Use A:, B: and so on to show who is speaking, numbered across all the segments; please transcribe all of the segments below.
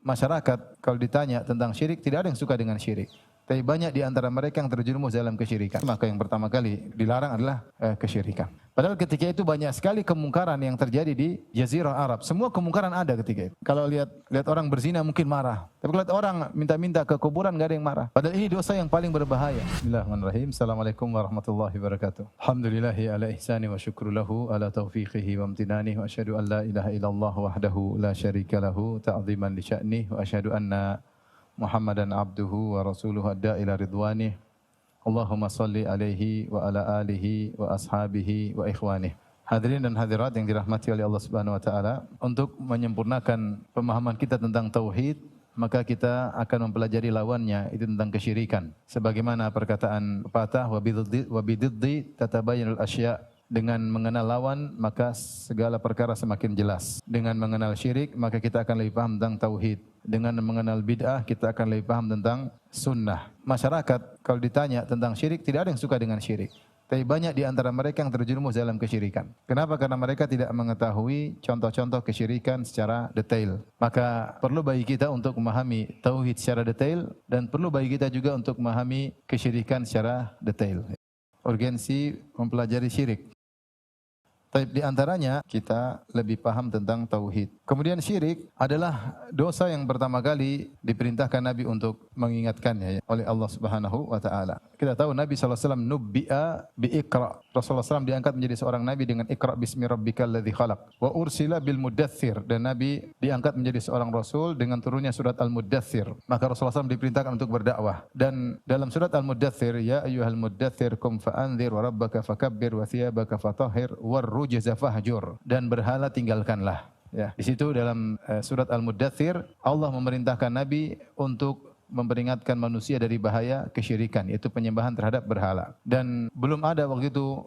A: masyarakat kalau ditanya tentang syirik, tidak ada yang suka dengan syirik. Tapi banyak di antara mereka yang terjerumus dalam kesyirikan. Maka yang pertama kali dilarang adalah kesyirikan. Padahal ketika itu banyak sekali kemungkaran yang terjadi di Jazirah Arab. Semua kemungkaran ada ketika itu. Kalau lihat orang berzina mungkin marah. Tapi kalau lihat orang minta-minta ke kuburan enggak ada yang marah. Padahal ini dosa yang paling berbahaya. Bismillahirrahmanirrahim. Assalamualaikum warahmatullahi wabarakatuh. Alhamdulillahi ala ihsani wa syukru lahu ala taufiqihi wa amtinani wa asyhadu an la ilaha illallah wahdahu la syarika lahu ta'ziman li sya'nih wa asyhadu anna Muhammadan abduhu wa rasuluhu adda ila ridwanih. Allahumma salli alaihi wa ala alihi wa ashabihi wa ikhwanih. Hadirin dan hadirat yang dirahmati oleh Allah Subhanahu wa taala, untuk menyempurnakan pemahaman kita tentang tauhid, maka kita akan mempelajari lawannya, itu tentang kesyirikan. Sebagaimana perkataan pepatah, wa bididdi tatabayyanul asya'. Dengan mengenal lawan, maka segala perkara semakin jelas. Dengan mengenal syirik, maka kita akan lebih paham tentang tauhid. Dengan mengenal bid'ah, kita akan lebih paham tentang sunnah. Masyarakat kalau ditanya tentang syirik, tidak ada yang suka dengan syirik. Tapi banyak di antara mereka yang terjerumus dalam kesyirikan. Kenapa? Karena mereka tidak mengetahui contoh-contoh kesyirikan secara detail. Maka perlu bagi kita untuk memahami tauhid secara detail, dan perlu bagi kita juga untuk memahami kesyirikan secara detail. Urgensi mempelajari syirik. Tapi di antaranya kita lebih paham tentang tauhid. Kemudian syirik adalah dosa yang pertama kali diperintahkan Nabi untuk mengingatkannya oleh Allah Subhanahu wa taala. Kita tahu Nabi sallallahu alaihi wasallam nubbi'a bi Iqra. Rasulullah SAW diangkat menjadi seorang nabi dengan Iqra bismi rabbikal ladzi khalaq. Wa ursila bil muddatsir, dan Nabi diangkat menjadi seorang rasul dengan turunnya surat Al-Muddatsir. Maka Rasulullah SAW diperintahkan untuk berdakwah. Dan dalam surat Al-Muddatsir, ya ayyuhal muddatsir qum fa'anzir wa rabbaka fakabbir wa thiyabaka fatahhir war rujza fahjur, dan berhala tinggalkanlah. Ya, di situ dalam surat Al-Muddatsir Allah memerintahkan Nabi untuk memperingatkan manusia dari bahaya kesyirikan, yaitu penyembahan terhadap berhala. Dan belum ada waktu itu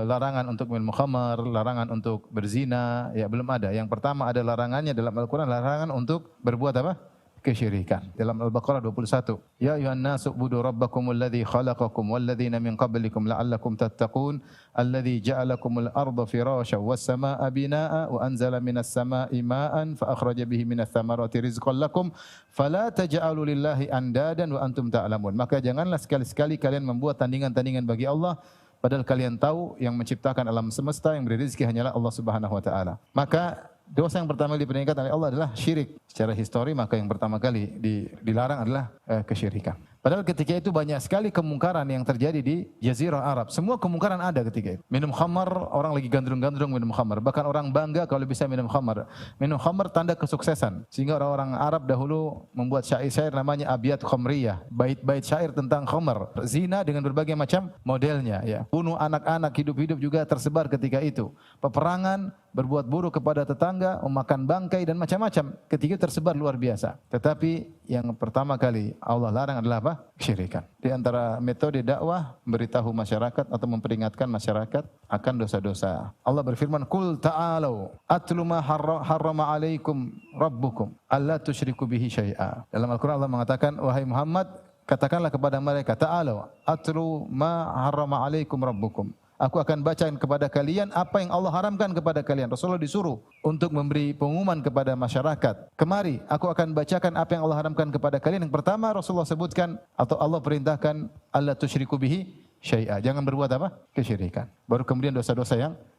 A: larangan untuk minum khamar, larangan untuk berzina, ya belum ada. Yang pertama ada larangannya dalam Al-Qur'an, larangan untuk berbuat apa? Kesyirikan. Dalam Al-Baqarah 21. Ya ayuhan nasu ubudu rabbakumul ladzi khalaqakum wal ladzina min qablikum la'allakum tattaqun alladzi ja'alakumul arda firasyan was samaa'a binaa'a wa anzala minas samaa'i maa'an fa akhraja bihi minas thamarati rizqan lakum fala taj'alu lillahi andadan wa antum ta'lamun. Maka janganlah sekali-sekali kalian membuat tandingan-tandingan bagi Allah, padahal kalian tahu yang menciptakan alam semesta, yang beri rezeki hanyalah Allah Subhanahu wa taala. Maka dosa yang pertama diperingatkan oleh Allah adalah syirik. Secara histori, maka yang pertama kali dilarang adalah kesyirikan. Padahal ketika itu banyak sekali kemungkaran yang terjadi di Jazirah Arab. Semua kemungkaran ada ketika itu. Minum khamar, orang lagi gandrung-gandrung minum khamar. Bahkan orang bangga kalau bisa minum khamar. Minum khamar tanda kesuksesan. Sehingga orang-orang Arab dahulu membuat syair-syair namanya abiyat khamriyah. Bait-bait syair tentang khamar. Zina dengan berbagai macam modelnya. Ya. Bunuh anak-anak, hidup-hidup juga tersebar ketika itu. Peperangan, berbuat buruk kepada tetangga, memakan bangkai dan macam-macam. Ketika itu tersebar luar biasa. Tetapi yang pertama kali Allah larang adalah apa? Kesyirikan. Di antara metode dakwah, memberitahu masyarakat atau memperingatkan masyarakat akan dosa-dosa. Allah berfirman, "Qul ta'alu atlu ma harrama 'alaikum rabbukum alla tusyriku bihi syai'a." Dalam Al-Qur'an Allah mengatakan, wahai Muhammad, katakanlah kepada mereka, ta'alu atlu ma harrama 'alaikum rabbukum. Aku akan bacakan kepada kalian apa yang Allah haramkan kepada kalian. Rasulullah disuruh untuk memberi pengumuman kepada masyarakat. Kemari, aku akan bacakan apa yang Allah haramkan kepada kalian. Yang pertama Rasulullah sebutkan atau Allah perintahkan, alla tusyriku bihi syai'a. Jangan berbuat apa? Kesyirikan. Baru kemudian dosa-dosa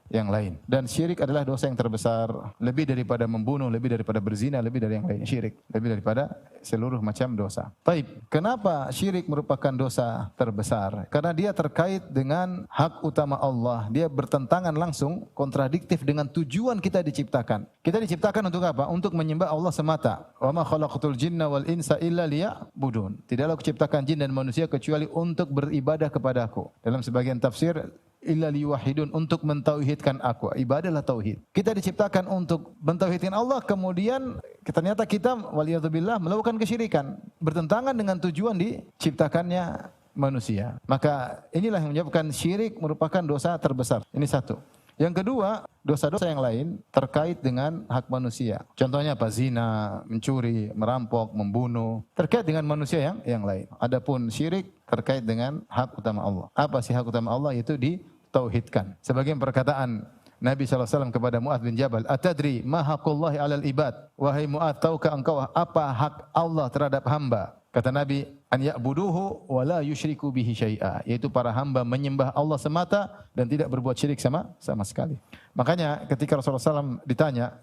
A: yang lain. Dan syirik adalah dosa yang terbesar, lebih daripada membunuh, lebih daripada berzina, lebih dari yang lain. Syirik lebih daripada seluruh macam dosa. Taib. Kenapa syirik merupakan dosa terbesar? Karena dia terkait dengan hak utama Allah. Dia bertentangan langsung, kontradiktif dengan tujuan kita diciptakan. Kita diciptakan untuk apa? Untuk menyembah Allah semata. Wa ma khalaqtul jinna wal insa illa liya'budun. Tidaklah aku ciptakan jin dan manusia kecuali untuk beribadah kepadaku. Dalam sebagian tafsir, illa liwahidun, untuk mentauhidkan aku. Ibadahlah tauhid. Kita diciptakan untuk mentauhidkan Allah, kemudian ternyata kita waliyadzubillah melakukan kesyirikan, bertentangan dengan tujuan diciptakannya manusia. Maka inilah yang menyebabkan syirik merupakan dosa terbesar. Ini satu. Yang kedua, dosa-dosa yang lain terkait dengan hak manusia. Contohnya apa? Zina, mencuri, merampok, membunuh, terkait dengan manusia yang lain. Adapun syirik terkait dengan hak utama Allah. Apa sih hak utama Allah? Itu ditauhidkan. Sebagian perkataan Nabi SAW kepada Mu'adz bin Jabal, "Atadri ma haqqullahi 'alal ibad?" Wahai Mu'adz, tahukah engkau apa hak Allah terhadap hamba? Kata Nabi, "An ya'buduhu wa la yusyriku bihi syai'a." Yaitu para hamba menyembah Allah semata dan tidak berbuat syirik sama sekali. Makanya ketika Rasulullah SAW ditanya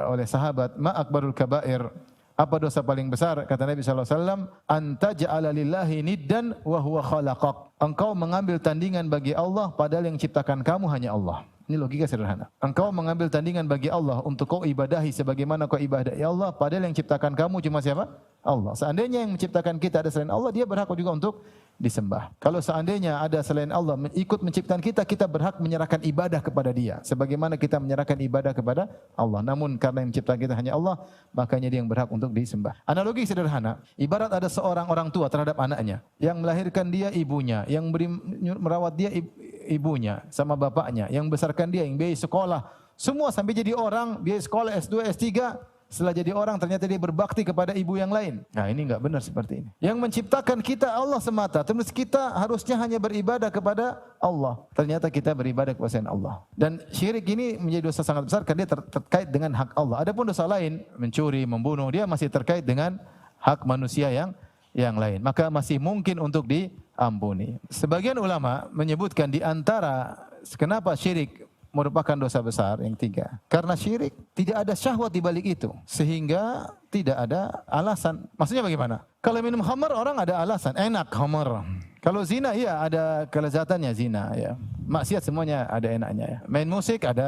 A: oleh sahabat, "Ma akbarul kabair?" Apa dosa paling besar? Kata Nabi SAW, "Anta ja'ala lillahi niddan wa huwa khalaqak." Engkau mengambil tandingan bagi Allah padahal yang ciptakan kamu hanya Allah. Ini logika sederhana. Engkau mengambil tandingan bagi Allah untuk kau ibadahi sebagaimana kau ibadahi Allah padahal yang ciptakan kamu cuma siapa? Allah. Seandainya yang menciptakan kita ada selain Allah, dia berhak juga untuk disembah. Kalau seandainya ada selain Allah ikut menciptakan kita, kita berhak menyerahkan ibadah kepada dia sebagaimana kita menyerahkan ibadah kepada Allah. Namun karena yang menciptakan kita hanya Allah, makanya dia yang berhak untuk disembah. Analogi sederhana, ibarat ada seorang orang tua terhadap anaknya, yang melahirkan dia ibunya, yang merawat dia ibunya sama bapaknya, yang besarkan dia, yang biaya sekolah, semua sampai jadi orang, biaya sekolah S2, S3. Setelah jadi orang ternyata dia berbakti kepada ibu yang lain. Nah, ini enggak benar seperti ini. Yang menciptakan kita Allah semata. Terus kita harusnya hanya beribadah kepada Allah. Ternyata kita beribadah kepada selain Allah. Dan syirik ini menjadi dosa sangat besar karena dia terkait dengan hak Allah. Adapun dosa lain, mencuri, membunuh, dia masih terkait dengan hak manusia yang lain. Maka masih mungkin untuk diampuni. Sebagian ulama menyebutkan di antara kenapa syirik merupakan dosa besar yang tiga. Karena syirik tidak ada syahwat di balik itu. Sehingga tidak ada alasan. Maksudnya bagaimana? Kalau minum khamar orang ada alasan. Enak khamar. Kalau zina iya ada kelezatannya zina ya. Maksiat semuanya ada enaknya ya. Main musik ada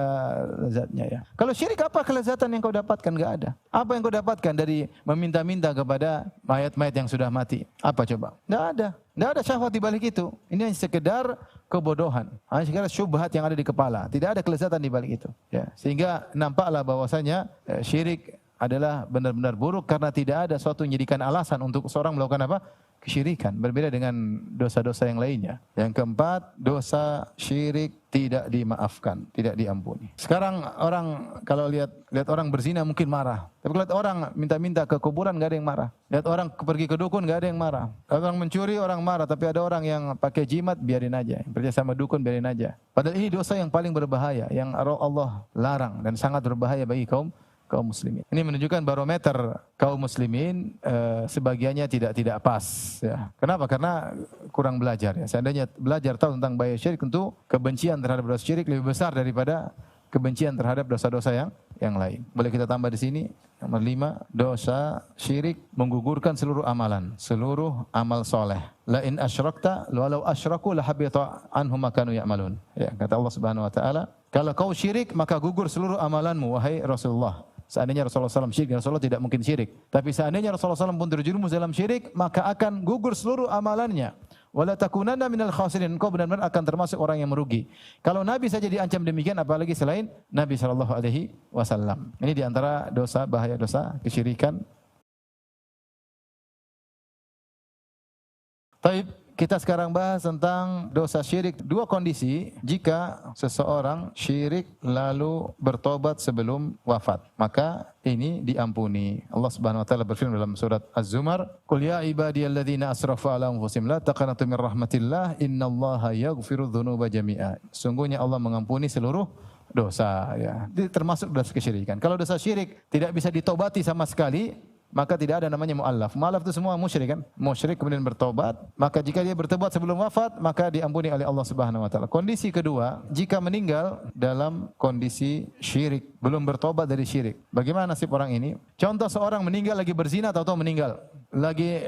A: lezatnya ya. Kalau syirik apa kelezatan yang kau dapatkan? Enggak ada. Apa yang kau dapatkan dari meminta-minta kepada mayat-mayat yang sudah mati? Apa coba? Enggak ada. Enggak ada syahwat di balik itu. Ini hanya sekedar kebodohan. Hanya sekedar syubhat yang ada di kepala. Tidak ada kelezatan di balik itu. Ya. Sehingga nampaklah bahwasanya syirik adalah benar-benar buruk karena tidak ada suatu menjadikan alasan untuk seorang melakukan apa? Kesyirikan. Berbeda dengan dosa-dosa yang lainnya. Yang keempat, dosa syirik tidak dimaafkan, tidak diampuni. Sekarang orang kalau lihat orang berzina mungkin marah. Tapi kalau lihat orang minta-minta ke kuburan enggak ada yang marah. Lihat orang pergi ke dukun enggak ada yang marah. Kalau orang mencuri orang marah, tapi ada orang yang pakai jimat biarin aja. Yang percaya sama dukun biarin aja. Padahal ini dosa yang paling berbahaya yang Allah larang dan sangat berbahaya bagi kaum muslimin. Ini menunjukkan barometer kaum muslimin sebagiannya tidak pas ya. Kenapa? Karena kurang belajar ya. Seandainya belajar tahu tentang bahaya syirik, tentu kebencian terhadap dosa syirik lebih besar daripada kebencian terhadap dosa-dosa yang lain. Boleh kita tambah di sini nomor 5, dosa syirik menggugurkan seluruh amalan, seluruh amal soleh. La in asyrakta walau asyraku la habita anhum ma kanu ya'malun. Ya, kata Allah Subhanahu wa taala, kalau kau syirik maka gugur seluruh amalanmu wahai Rasulullah. Seandainya Rasulullah SAW syirik, Rasulullah tidak mungkin syirik. Tapi seandainya Rasulullah SAW pun terjerumus dalam syirik, maka akan gugur seluruh amalannya. Wala takunanna minal khasirin. Engkau benar-benar akan termasuk orang yang merugi. Kalau Nabi saja diancam demikian, apalagi selain Nabi SAW. Ini diantara dosa, bahaya dosa kesyirikan. Taib. Kita sekarang bahas tentang dosa syirik. Dua kondisi jika seseorang syirik lalu bertobat sebelum wafat, maka ini diampuni. Allah Subhanahu wa taala berfirman dalam surat Az-Zumar, "Qul ya ibadiyalladzina asrafu ala anfusihim la taqnatu min rahmatillah innallaha yaghfiru dzunuba jami'a." Sungguhnya Allah mengampuni seluruh dosa ya. Ini termasuk dosa kesyirikan. Kalau dosa syirik tidak bisa ditobati sama sekali, maka tidak ada namanya mu'allaf. Mu'allaf itu semua musyrik kan? Musyrik kemudian bertobat, maka jika dia bertobat sebelum wafat, maka diampuni oleh Allah Subhanahu wa taala. Kondisi kedua, jika meninggal dalam kondisi syirik, belum bertobat dari syirik. Bagaimana nasib orang ini? Contoh seorang meninggal lagi berzina atau meninggal, lagi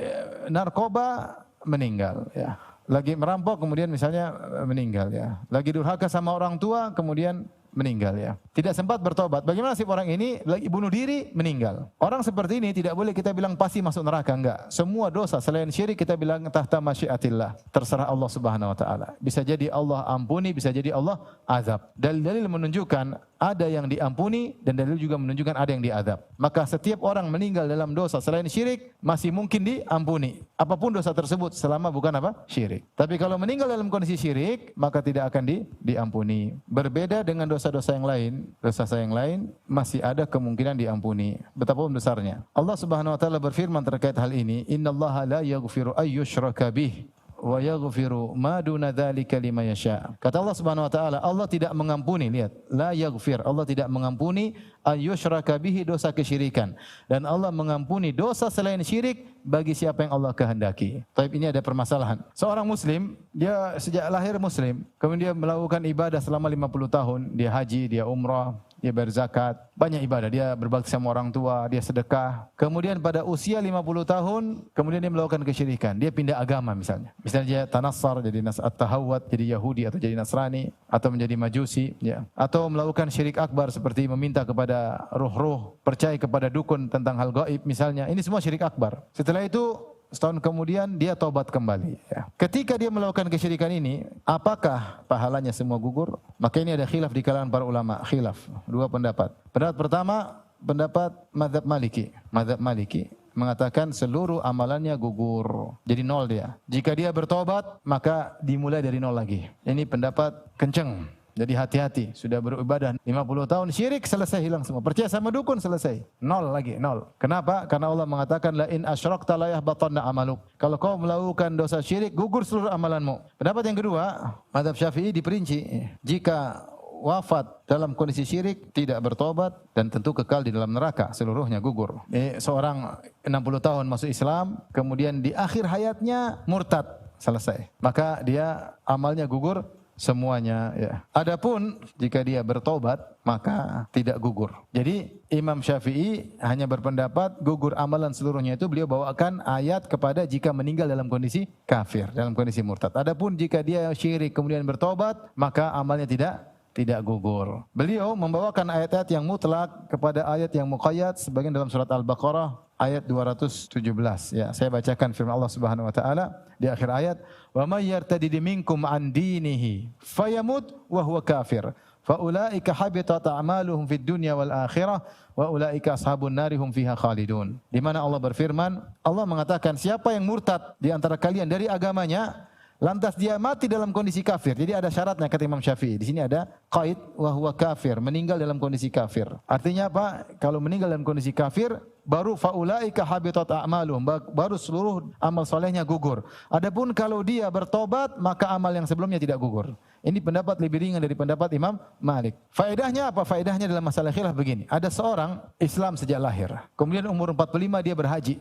A: narkoba meninggal ya. Lagi merampok kemudian misalnya meninggal ya. Lagi durhaka sama orang tua kemudian meninggal ya. Tidak sempat bertobat. Bagaimana nasib orang ini? Lagi bunuh diri, meninggal. Orang seperti ini tidak boleh kita bilang pasti masuk neraka, enggak. Semua dosa selain syirik kita bilang tahta masyiatillah. Terserah Allah Subhanahu wa taala. Bisa jadi Allah ampuni, bisa jadi Allah azab. Dalil-dalil menunjukkan ada yang diampuni dan dalil juga menunjukkan ada yang diazab. Maka setiap orang meninggal dalam dosa selain syirik masih mungkin diampuni. Apapun dosa tersebut selama bukan apa? Syirik. Tapi kalau meninggal dalam kondisi syirik, maka tidak akan diampuni. Berbeda dengan dosa-dosa yang lain, dosa-dosa yang lain masih ada kemungkinan diampuni. Betapapun besarnya. Allah Subhanahu wa taala berfirman terkait hal ini, "Innallaha la yaghfiru ay yushraka bih wa yaghfiru ma duna dzalika liman yasha. Kata Allah Subhanahu wa taala, Allah tidak mengampuni, lihat, la yaghfir, Allah tidak mengampuni ayyushraka bihi, dosa kesyirikan, dan Allah mengampuni dosa selain syirik bagi siapa yang Allah kehendaki. Tapi ini ada permasalahan. Seorang muslim, dia sejak lahir muslim, kemudian dia melakukan ibadah selama 50 tahun, dia haji, dia umrah, dia berzakat, banyak ibadah, dia berbakti sama orang tua, dia sedekah. Kemudian pada usia 50 tahun, kemudian dia melakukan kesyirikan. Dia pindah agama misalnya. Misalnya dia tanassar, jadi at-tahawwud, jadi Yahudi atau jadi Nasrani, atau menjadi Majusi, ya. Atau melakukan syirik akbar seperti meminta kepada ruh-ruh, percaya kepada dukun tentang hal gaib misalnya. Ini semua syirik akbar. Setelah itu setahun kemudian dia taubat kembali. Ya. Ketika dia melakukan kesyirikan ini, apakah pahalanya semua gugur? Maka ini ada khilaf di kalangan para ulama. Khilaf, dua pendapat. Pendapat pertama, pendapat mazhab Maliki. Mazhab Maliki mengatakan seluruh amalannya gugur. Jadi nol dia. Jika dia bertobat, maka dimulai dari nol lagi. Ini pendapat kenceng. Jadi hati-hati, sudah beribadah 50 tahun syirik, selesai, hilang semua. Percaya sama dukun, selesai. Nol lagi, nol. Kenapa? Karena Allah mengatakan la in asyrakta la yahbatanna amaluk. Kalau kau melakukan dosa syirik, gugur seluruh amalanmu. Pendapat yang kedua, mazhab Syafi'i diperinci. Jika wafat dalam kondisi syirik, tidak bertobat, dan tentu kekal di dalam neraka, seluruhnya gugur. Seorang 60 tahun masuk Islam, kemudian di akhir hayatnya murtad, selesai. Maka dia amalnya gugur semuanya, ya. Adapun jika dia bertobat, maka tidak gugur. Jadi Imam Syafi'i hanya berpendapat gugur amalan seluruhnya, itu beliau bawakan ayat kepada jika meninggal dalam kondisi kafir, dalam kondisi murtad. Adapun jika dia syirik kemudian bertobat, maka amalnya tidak gugur. Beliau membawakan ayat-ayat yang mutlak kepada ayat yang muqayyad, sebagian dalam surat Al-Baqarah ayat 217. Ya, saya bacakan firman Allah Subhanahu wa taala di akhir ayat, "Wa may yartadid minkum an dinihi fayamut wa huwa kafir, faulaika habitat a'maluhum fid dunya wal akhirah wa ulaika ashabun nari hum fiha khalidun." Di mana Allah berfirman, Allah mengatakan siapa yang murtad di antara kalian dari agamanya, lantas dia mati dalam kondisi kafir. Jadi ada syaratnya kata Imam Syafi'i. Di sini ada qaid wa huwa kafir, meninggal dalam kondisi kafir. Artinya apa? Kalau meninggal dalam kondisi kafir, baru faulaika habitat a'maluhum, baru seluruh amal solehnya gugur. Adapun kalau dia bertobat, maka amal yang sebelumnya tidak gugur. Ini pendapat lebih ringan dari pendapat Imam Malik. Faedahnya apa? Faedahnya dalam masalah khilaf begini. Ada seorang Islam sejak lahir. Kemudian umur 45 dia berhaji.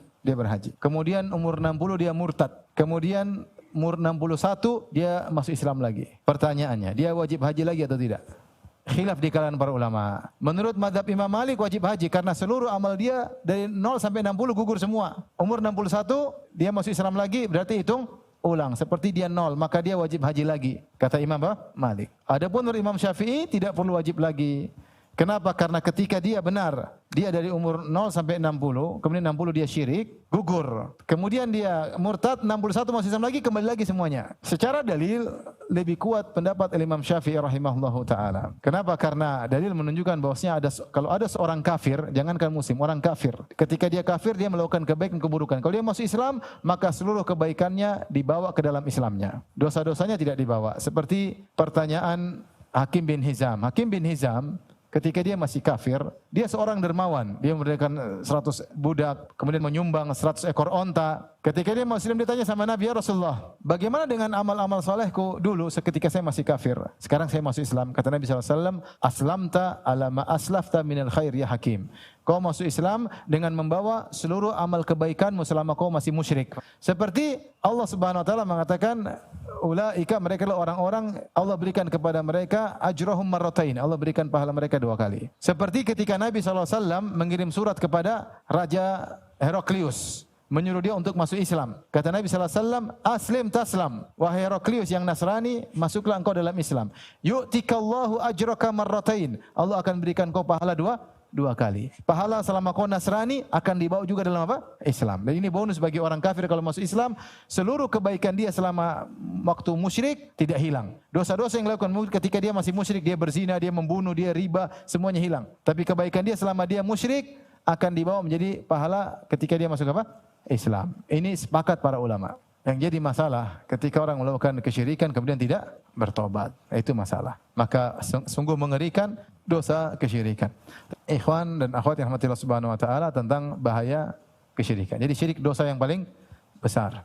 A: Kemudian umur 60 dia murtad. Kemudian umur 61 dia masuk Islam lagi. Pertanyaannya, dia wajib haji lagi atau tidak? Khilaf di kalangan para ulama. Menurut mazhab Imam Malik wajib haji karena seluruh amal dia dari 0 sampai 60 gugur semua. Umur 61 dia masuk Islam lagi, berarti hitung ulang seperti dia 0, maka dia wajib haji lagi, kata Imam Malik. Adapun menurut Imam Syafi'i tidak perlu wajib lagi. Kenapa? Karena ketika dia benar, dia dari umur 0 sampai 60, kemudian 60 dia syirik, gugur. Kemudian dia murtad, 61 masih Islam lagi, kembali lagi semuanya. Secara dalil, lebih kuat pendapat Imam Syafi'i rahimahullahu ta'ala. Kenapa? Karena dalil menunjukkan bahwasanya kalau ada seorang kafir, jangankan muslim, orang kafir. Ketika dia kafir, dia melakukan kebaikan, keburukan. Kalau dia masuk Islam, maka seluruh kebaikannya dibawa ke dalam Islamnya. Dosa-dosanya tidak dibawa. Seperti pertanyaan Hakim bin Hizam. Hakim bin Hizam, ketika dia masih kafir, dia seorang dermawan. Dia memberikan 100 budak, kemudian menyumbang 100 ekor onta. Ketika dia Muslim ditanya sama Nabi, "Ya Rasulullah, bagaimana dengan amal-amal solehku dulu ketika saya masih kafir? Sekarang saya masuk Islam." Kata Nabi SAW, "Aslamta ala ma aslafta minal khair ya Hakim." Kau masuk Islam dengan membawa seluruh amal kebaikanmu selama kau masih musyrik. Seperti Allah Subhanahu wa taala mengatakan, ulaika, mereka adalah orang-orang Allah berikan kepada mereka ajrahum marratain, Allah berikan pahala mereka 2 kali. Seperti ketika Nabi SAW mengirim surat kepada Raja Heraklius, menyuruh dia untuk masuk Islam. Kata Nabi SAW, aslim taslam, wahai Heraklius yang Nasrani, masuklah engkau dalam Islam. Yu'tikallahu ajraka marratain, Allah akan berikan kau pahala dua kali. Pahala selama kau Nasrani akan dibawa juga dalam apa? Islam. Dan ini bonus bagi orang kafir kalau masuk Islam, seluruh kebaikan dia selama waktu musyrik tidak hilang. Dosa-dosa yang dilakukan ketika dia masih musyrik, dia berzina, dia membunuh, dia riba, semuanya hilang. Tapi kebaikan dia selama dia musyrik akan dibawa menjadi pahala ketika dia masuk apa? Islam. Ini sepakat para ulama. Yang jadi masalah ketika orang melakukan kesyirikan kemudian tidak bertobat, itu masalah. Maka sungguh mengerikan dosa kesyirikan. Ikhwan dan akhwat yang rahmatillah subhanahu wa ta'ala, tentang bahaya kesyirikan. Jadi syirik dosa yang paling besar.